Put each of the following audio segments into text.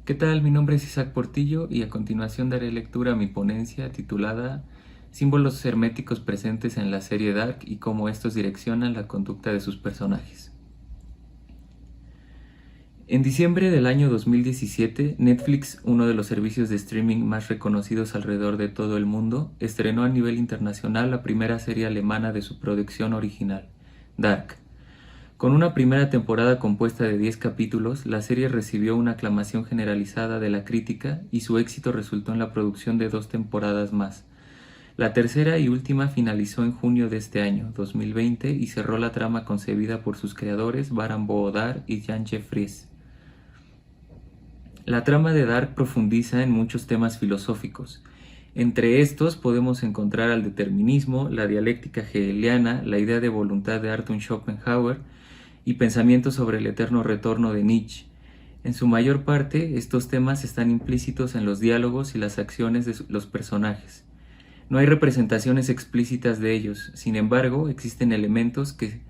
¿Qué tal? Mi nombre es Isaac Portillo y a continuación daré lectura a mi ponencia titulada Símbolos herméticos presentes en la serie Dark y cómo estos direccionan la conducta de sus personajes. En diciembre del año 2017, Netflix, uno de los servicios de streaming más reconocidos alrededor de todo el mundo, estrenó a nivel internacional la primera serie alemana de su producción original, Dark. Con una primera temporada compuesta de 10 capítulos, la serie recibió una aclamación generalizada de la crítica y su éxito resultó en la producción de 2 temporadas más. La tercera y última finalizó en junio de este año, 2020, y cerró la trama concebida por sus creadores Baran bo Odar y Jan Jeffries. La trama de Dark profundiza en muchos temas filosóficos. Entre estos podemos encontrar al determinismo, la dialéctica hegeliana, la idea de voluntad de Arthur Schopenhauer y pensamientos sobre el eterno retorno de Nietzsche. En su mayor parte, estos temas están implícitos en los diálogos y las acciones de los personajes. No hay representaciones explícitas de ellos, sin embargo, existen elementos que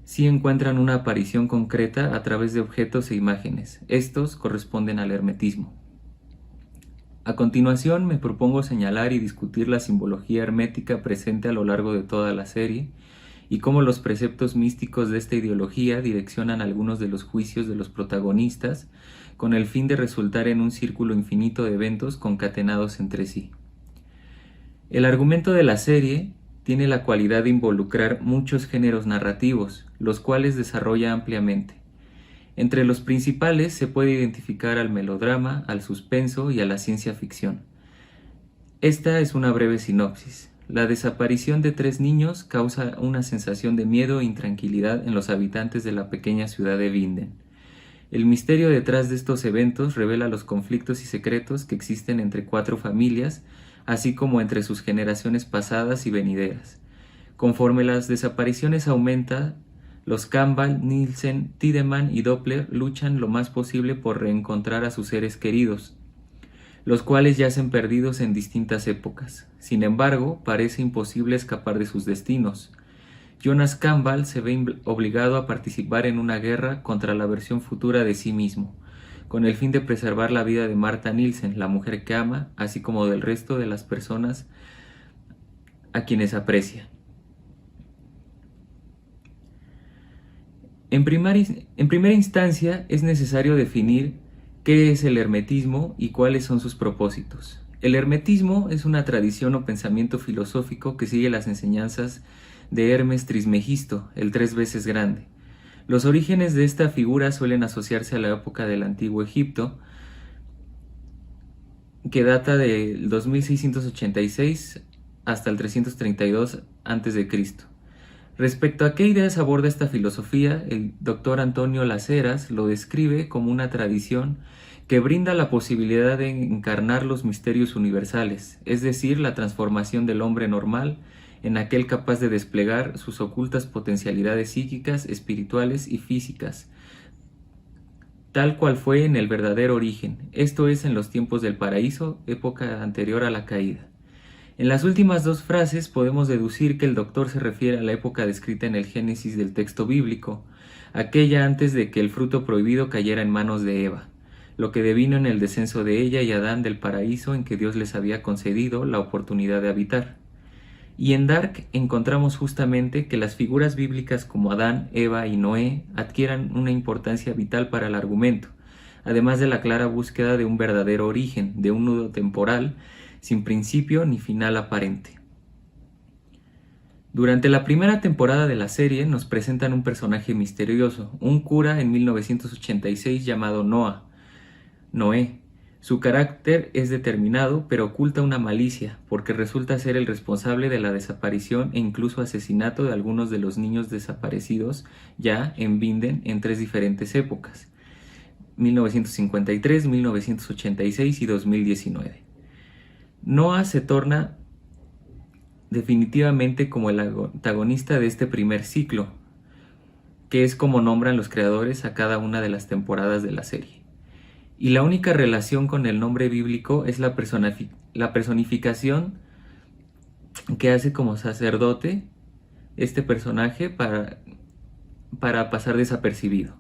sí encuentran una aparición concreta a través de objetos e imágenes. Estos corresponden al hermetismo. A continuación me propongo señalar y discutir la simbología hermética presente a lo largo de toda la serie y cómo los preceptos místicos de esta ideología direccionan algunos de los juicios de los protagonistas con el fin de resultar en un círculo infinito de eventos concatenados entre sí. El argumento de la serie tiene la cualidad de involucrar muchos géneros narrativos, los cuales desarrolla ampliamente. Entre los principales se puede identificar al melodrama, al suspenso y a la ciencia ficción. Esta es una breve sinopsis. La desaparición de 3 niños causa una sensación de miedo e intranquilidad en los habitantes de la pequeña ciudad de Winden. El misterio detrás de estos eventos revela los conflictos y secretos que existen entre 4 familias, así como entre sus generaciones pasadas y venideras. Conforme las desapariciones aumentan, los Campbell, Nielsen, Tiedemann y Doppler luchan lo más posible por reencontrar a sus seres queridos, los cuales yacen perdidos en distintas épocas. Sin embargo, parece imposible escapar de sus destinos. Jonas Campbell se ve obligado a participar en una guerra contra la versión futura de sí mismo, con el fin de preservar la vida de Martha Nielsen, la mujer que ama, así como del resto de las personas a quienes aprecia. En primera instancia, es necesario definir qué es el hermetismo y cuáles son sus propósitos. El hermetismo es una tradición o pensamiento filosófico que sigue las enseñanzas de Hermes Trismegisto, el 3 veces grande. Los orígenes de esta figura suelen asociarse a la época del Antiguo Egipto, que data del 2686 hasta el 332 a.C. Respecto a qué ideas aborda esta filosofía, el doctor Antonio Las Heras lo describe como una tradición que brinda la posibilidad de encarnar los misterios universales, es decir, la transformación del hombre normal en aquel capaz de desplegar sus ocultas potencialidades psíquicas, espirituales y físicas, tal cual fue en el verdadero origen, esto es en los tiempos del paraíso, época anterior a la caída. En las últimas 2 frases podemos deducir que el doctor se refiere a la época descrita en el Génesis del texto bíblico, aquella antes de que el fruto prohibido cayera en manos de Eva, lo que devino en el descenso de ella y Adán del paraíso en que Dios les había concedido la oportunidad de habitar. Y en Dark encontramos justamente que las figuras bíblicas como Adán, Eva y Noé adquieran una importancia vital para el argumento, además de la clara búsqueda de un verdadero origen, de un nudo temporal, sin principio ni final aparente. Durante la primera temporada de la serie nos presentan un personaje misterioso, un cura en 1986 llamado Noé. Su carácter es determinado, pero oculta una malicia, porque resulta ser el responsable de la desaparición e incluso asesinato de algunos de los niños desaparecidos ya en Winden en 3 diferentes épocas, 1953, 1986 y 2019. Noah se torna definitivamente como el antagonista de este primer ciclo, que es como nombran los creadores a cada una de las temporadas de la serie. Y la única relación con el nombre bíblico es la personificación que hace como sacerdote este personaje para pasar desapercibido.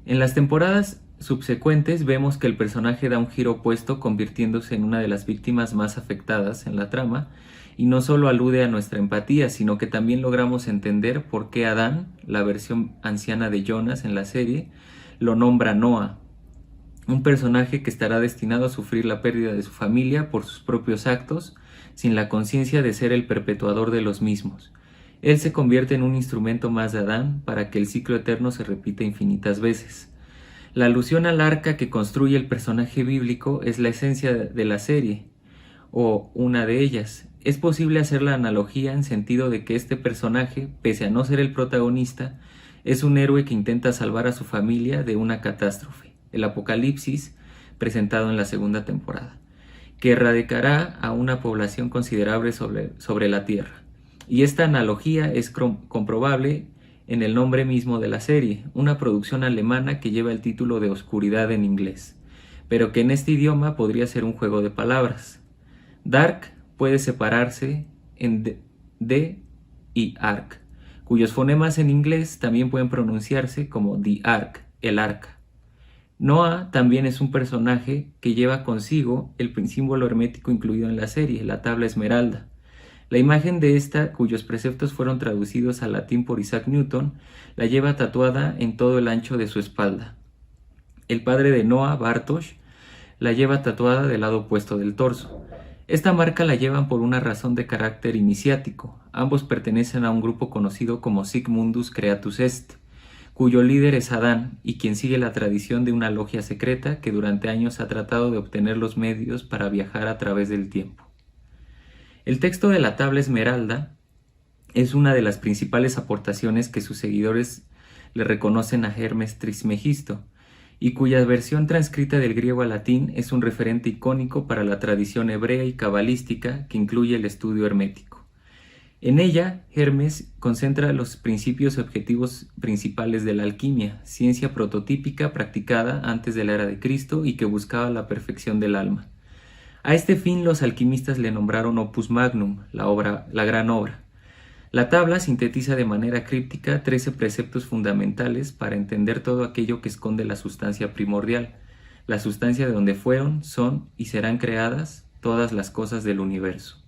En las temporadas subsecuentes vemos que el personaje da un giro opuesto, convirtiéndose en una de las víctimas más afectadas en la trama, y no solo alude a nuestra empatía, sino que también logramos entender por qué Adán, la versión anciana de Jonas en la serie, lo nombra Noah, un personaje que estará destinado a sufrir la pérdida de su familia por sus propios actos, sin la conciencia de ser el perpetuador de los mismos. Él se convierte en un instrumento más de Adán para que el ciclo eterno se repita infinitas veces. La alusión al arca que construye el personaje bíblico es la esencia de la serie, o una de ellas. Es posible hacer la analogía en sentido de que este personaje, pese a no ser el protagonista, es un héroe que intenta salvar a su familia de una catástrofe, el apocalipsis, presentado en la segunda temporada, que erradicará a una población considerable sobre la Tierra. Y esta analogía es comprobable en el nombre mismo de la serie, una producción alemana que lleva el título de Oscuridad en inglés, pero que en este idioma podría ser un juego de palabras. Dark puede separarse en D y Ark, cuyos fonemas en inglés también pueden pronunciarse como The Ark, el arca. Noah también es un personaje que lleva consigo el símbolo hermético incluido en la serie, la tabla esmeralda. La imagen de esta, cuyos preceptos fueron traducidos al latín por Isaac Newton, la lleva tatuada en todo el ancho de su espalda. El padre de Noah, Bartosz, la lleva tatuada del lado opuesto del torso. Esta marca la llevan por una razón de carácter iniciático. Ambos pertenecen a un grupo conocido como Sic Mundus Creatus Est, cuyo líder es Adán y quien sigue la tradición de una logia secreta que durante años ha tratado de obtener los medios para viajar a través del tiempo. El texto de la tabla esmeralda es una de las principales aportaciones que sus seguidores le reconocen a Hermes Trismegisto, y cuya versión transcrita del griego al latín es un referente icónico para la tradición hebrea y cabalística que incluye el estudio hermético. En ella, Hermes concentra los principios y objetivos principales de la alquimia, ciencia prototípica practicada antes de la era de Cristo y que buscaba la perfección del alma. A este fin los alquimistas le nombraron Opus Magnum, la gran obra. La tabla sintetiza de manera críptica 13 preceptos fundamentales para entender todo aquello que esconde la sustancia primordial, la sustancia de donde fueron, son y serán creadas todas las cosas del universo.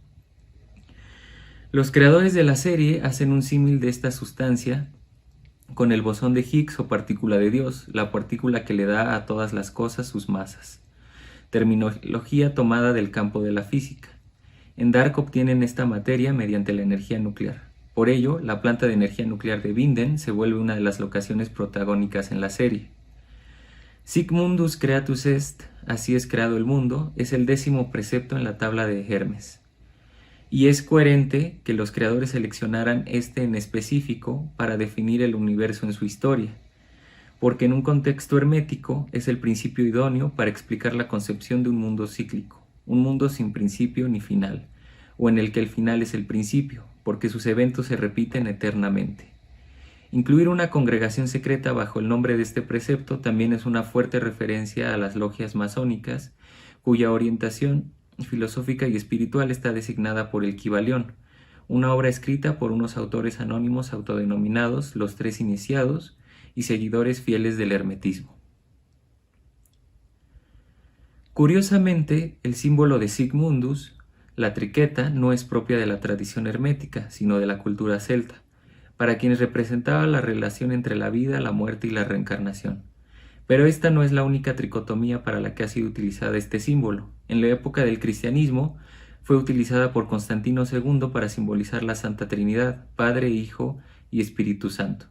Los creadores de la serie hacen un símil de esta sustancia con el bosón de Higgs o partícula de Dios, la partícula que le da a todas las cosas sus masas. Terminología tomada del campo de la física. En Dark obtienen esta materia mediante la energía nuclear. Por ello, la planta de energía nuclear de Winden se vuelve una de las locaciones protagónicas en la serie. Sic Mundus Creatus Est, así es creado el mundo, es el 10º precepto en la tabla de Hermes. Y es coherente que los creadores seleccionaran este en específico para definir el universo en su historia, porque en un contexto hermético es el principio idóneo para explicar la concepción de un mundo cíclico, un mundo sin principio ni final, o en el que el final es el principio, porque sus eventos se repiten eternamente. Incluir una congregación secreta bajo el nombre de este precepto también es una fuerte referencia a las logias masónicas, cuya orientación filosófica y espiritual está designada por el Kybalión, una obra escrita por unos autores anónimos autodenominados los Tres Iniciados y seguidores fieles del hermetismo. Curiosamente, el símbolo de Sic Mundus, la triqueta, no es propia de la tradición hermética, sino de la cultura celta, para quienes representaba la relación entre la vida, la muerte y la reencarnación. Pero esta no es la única tricotomía para la que ha sido utilizada este símbolo. En la época del cristianismo fue utilizada por Constantino II para simbolizar la Santa Trinidad, Padre, Hijo y Espíritu Santo.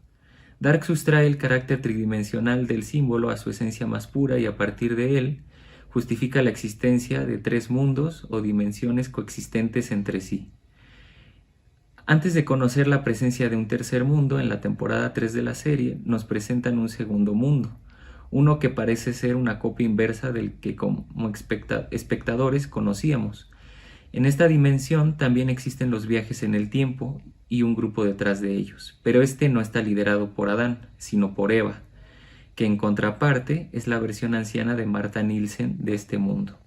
Dark sustrae el carácter tridimensional del símbolo a su esencia más pura y a partir de él justifica la existencia de 3 mundos o dimensiones coexistentes entre sí. Antes de conocer la presencia de un tercer mundo, en la temporada 3 de la serie nos presentan un segundo mundo, uno que parece ser una copia inversa del que como espectadores conocíamos. En esta dimensión también existen los viajes en el tiempo y un grupo detrás de ellos, pero este no está liderado por Adán, sino por Eva, que en contraparte es la versión anciana de Martha Nielsen de este mundo.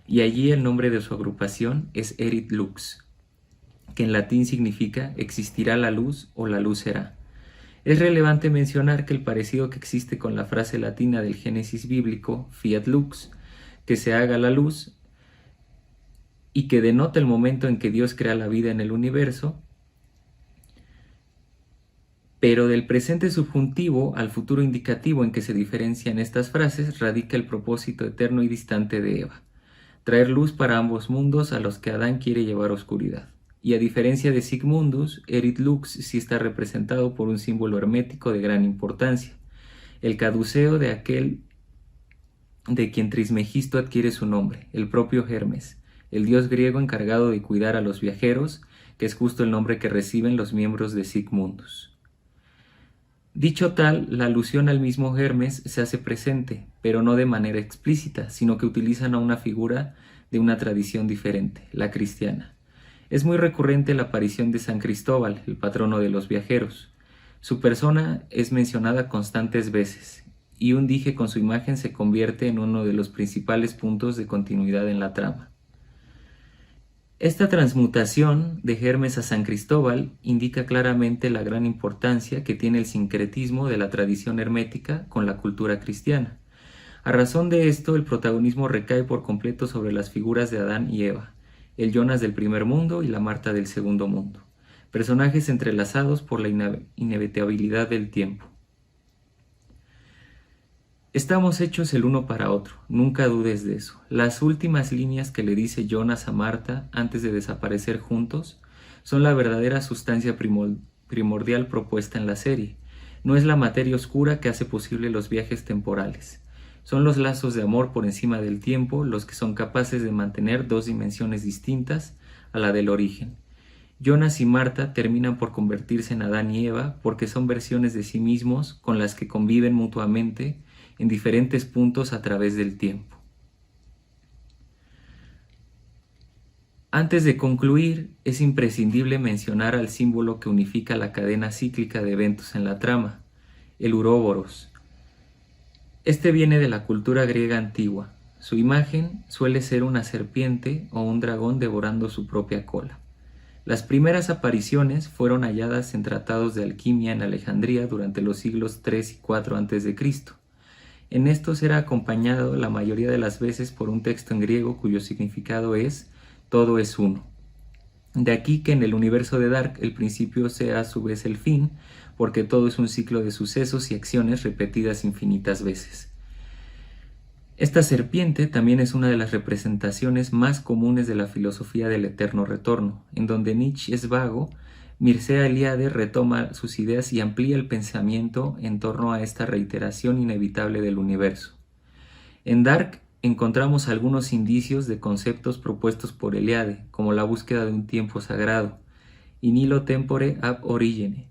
Y allí el nombre de su agrupación es Erit Lux, que en latín significa existirá la luz o la luz será. Es relevante mencionar que el parecido que existe con la frase latina del Génesis bíblico, fiat lux, que se haga la luz, y que denota el momento en que Dios crea la vida en el universo, pero del presente subjuntivo al futuro indicativo en que se diferencian estas frases radica el propósito eterno y distante de Eva: traer luz para ambos mundos a los que Adán quiere llevar oscuridad. Y a diferencia de Sic Mundus, Erit Lux sí está representado por un símbolo hermético de gran importancia, el caduceo de aquel de quien Trismegisto adquiere su nombre, el propio Hermes, el dios griego encargado de cuidar a los viajeros, que es justo el nombre que reciben los miembros de Sic Mundus. Dicho tal, la alusión al mismo Hermes se hace presente, pero no de manera explícita, sino que utilizan a una figura de una tradición diferente, la cristiana. Es muy recurrente la aparición de San Cristóbal, el patrono de los viajeros. Su persona es mencionada constantes veces, y un dije con su imagen se convierte en uno de los principales puntos de continuidad en la trama. Esta transmutación de Hermes a San Cristóbal indica claramente la gran importancia que tiene el sincretismo de la tradición hermética con la cultura cristiana. A razón de esto, el protagonismo recae por completo sobre las figuras de Adán y Eva, el Jonas del primer mundo y la Marta del segundo mundo, personajes entrelazados por la inevitabilidad del tiempo. Estamos hechos el uno para otro, nunca dudes de eso. Las últimas líneas que le dice Jonas a Marta antes de desaparecer juntos son la verdadera sustancia primordial propuesta en la serie. No es la materia oscura que hace posible los viajes temporales. Son los lazos de amor por encima del tiempo los que son capaces de mantener dos dimensiones distintas a la del origen. Jonas y Marta terminan por convertirse en Adán y Eva porque son versiones de sí mismos con las que conviven mutuamente en diferentes puntos a través del tiempo. Antes de concluir, es imprescindible mencionar al símbolo que unifica la cadena cíclica de eventos en la trama, el Uroboros. Este viene de la cultura griega antigua. Su imagen suele ser una serpiente o un dragón devorando su propia cola. Las primeras apariciones fueron halladas en tratados de alquimia en Alejandría durante los siglos III y IV a.C. En estos era acompañado la mayoría de las veces por un texto en griego cuyo significado es «todo es uno». De aquí que en el universo de Dark el principio sea a su vez el fin, porque todo es un ciclo de sucesos y acciones repetidas infinitas veces. Esta serpiente también es una de las representaciones más comunes de la filosofía del eterno retorno, en donde Nietzsche es vago. Mircea Eliade retoma sus ideas y amplía el pensamiento en torno a esta reiteración inevitable del universo. En Dark encontramos algunos indicios de conceptos propuestos por Eliade, como la búsqueda de un tiempo sagrado, in nihilo tempore ab origine,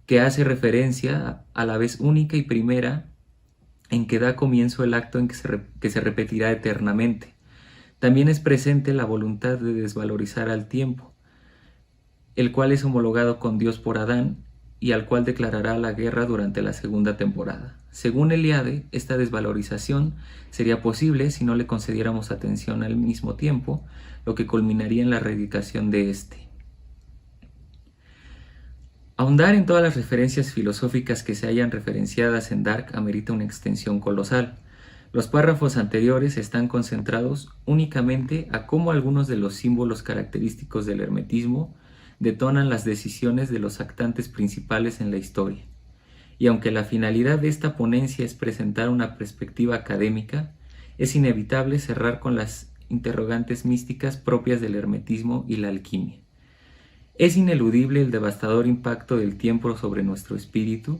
que hace referencia a la vez única y primera en que da comienzo el acto en que se repetirá eternamente. También es presente la voluntad de desvalorizar al tiempo, el cual es homologado con Dios por Adán y al cual declarará la guerra durante la segunda temporada. Según Eliade, esta desvalorización sería posible si no le concediéramos atención al mismo tiempo, lo que culminaría en la erradicación de éste. Ahondar en todas las referencias filosóficas que se hayan referenciadas en Dark amerita una extensión colosal. Los párrafos anteriores están concentrados únicamente a cómo algunos de los símbolos característicos del hermetismo detonan las decisiones de los actantes principales en la historia. Y aunque la finalidad de esta ponencia es presentar una perspectiva académica, es inevitable cerrar con las interrogantes místicas propias del hermetismo y la alquimia. ¿Es ineludible el devastador impacto del tiempo sobre nuestro espíritu?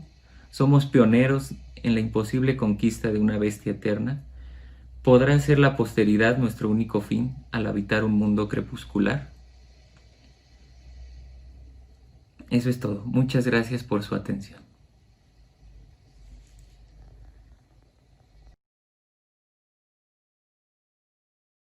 ¿Somos pioneros en la imposible conquista de una bestia eterna? ¿Podrá ser la posteridad nuestro único fin al habitar un mundo crepuscular? Eso es todo. Muchas gracias por su atención.